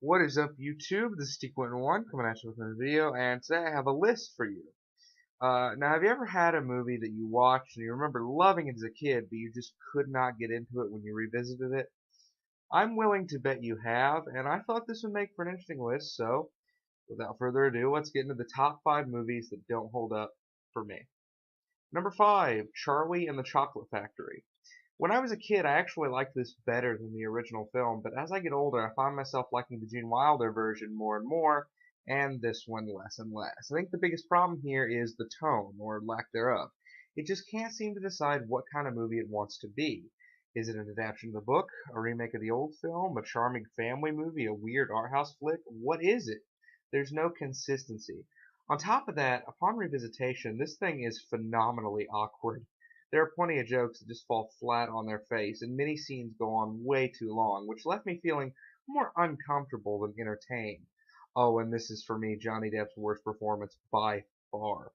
What is up, YouTube? This is T-Quentin1 coming at you with another video, and today I have a list for you. Now, have you ever had a movie that you watched and you remember loving it as a kid, but you just could not get into it when you revisited it? I'm willing to bet you have, and I thought this would make for an interesting list, so without further ado, let's get into the top 5 movies that don't hold up for me. Number 5, Charlie and the Chocolate Factory. When I was a kid, I actually liked this better than the original film, but as I get older, I find myself liking the Gene Wilder version more and more, and this one less and less. I think the biggest problem here is the tone, or lack thereof. It just can't seem to decide what kind of movie it wants to be. Is it an adaptation of the book, a remake of the old film, a charming family movie, a weird art house flick? What is it? There's no consistency. On top of that, upon revisitation, this thing is phenomenally awkward. There are plenty of jokes that just fall flat on their face, and many scenes go on way too long, which left me feeling more uncomfortable than entertained. Oh, and this is for me Johnny Depp's worst performance by far.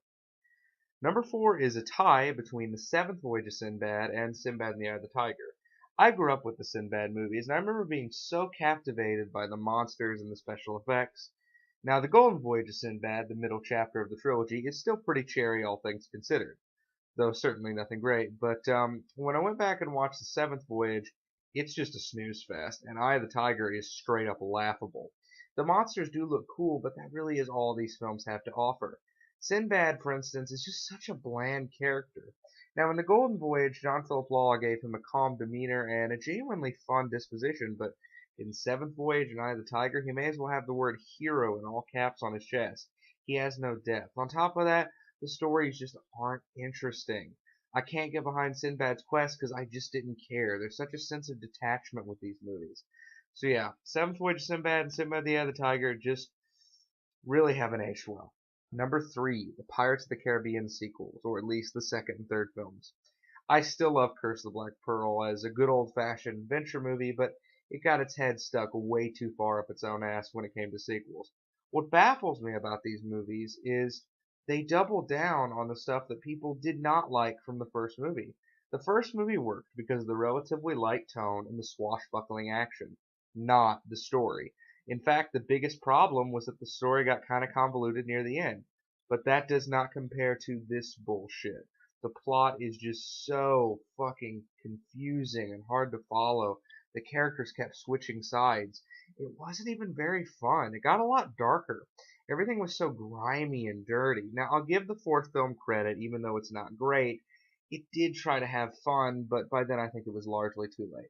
Number 4 is a tie between The Seventh Voyage of Sinbad and Sinbad and the Eye of the Tiger. I grew up with the Sinbad movies, and I remember being so captivated by the monsters and the special effects. Now, The Golden Voyage of Sinbad, the middle chapter of the trilogy, is still pretty cherry, all things considered, though certainly nothing great. But when I went back and watched The Seventh Voyage, it's just a snooze fest, and Eye of the Tiger is straight up laughable. The monsters do look cool, but that really is all these films have to offer. Sinbad, for instance, is just such a bland character. Now, in The Golden Voyage, John Philip Law gave him a calm demeanor and a genuinely fun disposition, but in Seventh Voyage and Eye of the Tiger, he may as well have the word hero in all caps on his chest. He has no depth. On top of that, the stories just aren't interesting. I can't get behind Sinbad's quest because I just didn't care. There's such a sense of detachment with these movies. So yeah, Seventh Voyage of Sinbad and Sinbad the Eye of the Tiger just really haven't aged well. Number 3, the Pirates of the Caribbean sequels, or at least the second and third films. I still love Curse of the Black Pearl as a good old-fashioned adventure movie, but it got its head stuck way too far up its own ass when it came to sequels. What baffles me about these movies is they double down on the stuff that people did not like from the first movie. The first movie worked because of the relatively light tone and the swashbuckling action, not the story. In fact, the biggest problem was that the story got kind of convoluted near the end. But that does not compare to this bullshit. The plot is just so fucking confusing and hard to follow. The characters kept switching sides. It wasn't even very fun. It got a lot darker. Everything was so grimy and dirty. Now, I'll give the fourth film credit, even though it's not great. It did try to have fun, but by then I think it was largely too late.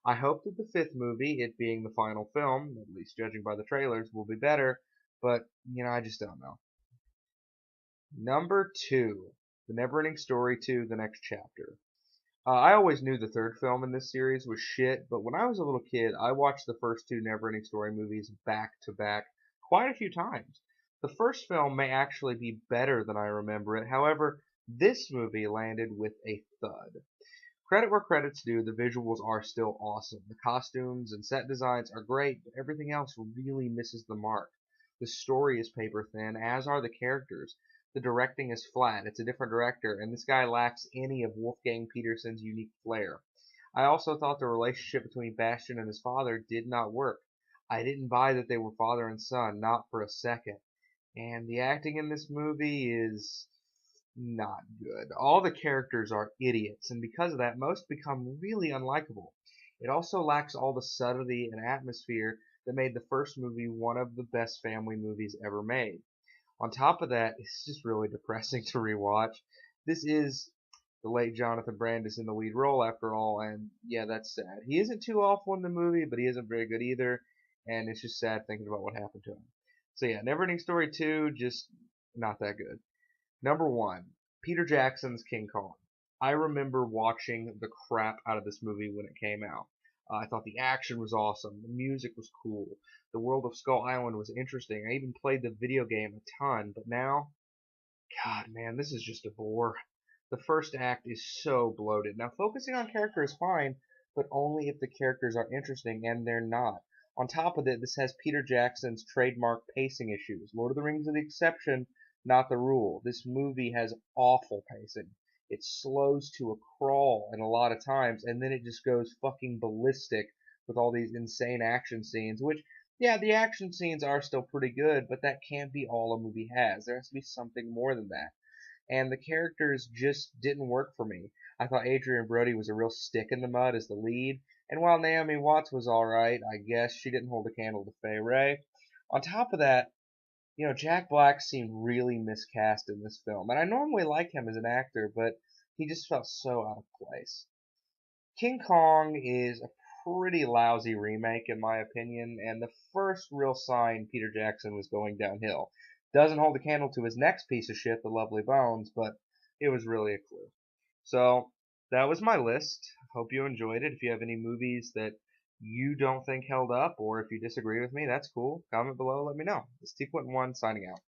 I hope that the fifth movie, it being the final film, at least judging by the trailers, will be better, but, I just don't know. Number 2, The Neverending Story 2, The Next Chapter. I always knew the third film in this series was shit, but when I was a little kid, I watched the first two Neverending Story movies back to back quite a few times. The first film may actually be better than I remember it, however, this movie landed with a thud. Credit where credit's due, the visuals are still awesome. The costumes and set designs are great, but everything else really misses the mark. The story is paper thin, as are the characters. The directing is flat. It's a different director, and this guy lacks any of Wolfgang Petersen's unique flair. I also thought the relationship between Bastian and his father did not work. I didn't buy that they were father and son, not for a second. And the acting in this movie is not good. All the characters are idiots, and because of that, most become really unlikable. It also lacks all the subtlety and atmosphere that made the first movie one of the best family movies ever made. On top of that, it's just really depressing to rewatch. This is the late Jonathan Brandis in the lead role, after all, and yeah, that's sad. He isn't too awful in the movie, but he isn't very good either, and it's just sad thinking about what happened to him. So yeah, Neverending Story 2, just not that good. Number 1, Peter Jackson's King Kong. I remember watching the crap out of this movie when it came out. I thought the action was awesome. The music was cool. The world of Skull Island was interesting. I even played the video game a ton, but now, God, man, this is just a bore. The first act is so bloated. Now, focusing on character is fine, but only if the characters are interesting, and they're not. On top of it, this has Peter Jackson's trademark pacing issues. Lord of the Rings are the exception, not the rule. This movie has awful pacing. It slows to a crawl and a lot of times, and then it just goes fucking ballistic with all these insane action scenes, which Yeah, the action scenes are still pretty good, but that can't be all a movie has. There has to be something more than that. And the characters just didn't work for me. I thought Adrian Brody was a real stick in the mud as the lead, and while Naomi Watts was alright, I guess she didn't hold a candle to Fay Wray. On top of that, Jack Black seemed really miscast in this film, and I normally like him as an actor, but he just felt so out of place. King Kong is a pretty lousy remake, in my opinion, and the first real sign Peter Jackson was going downhill. Doesn't hold a candle to his next piece of shit, The Lovely Bones, but it was really a clue. So, that was my list. Hope you enjoyed it. If you have any movies that you don't think held up, or if you disagree with me, that's cool. Comment below, let me know. This is T.1 signing out.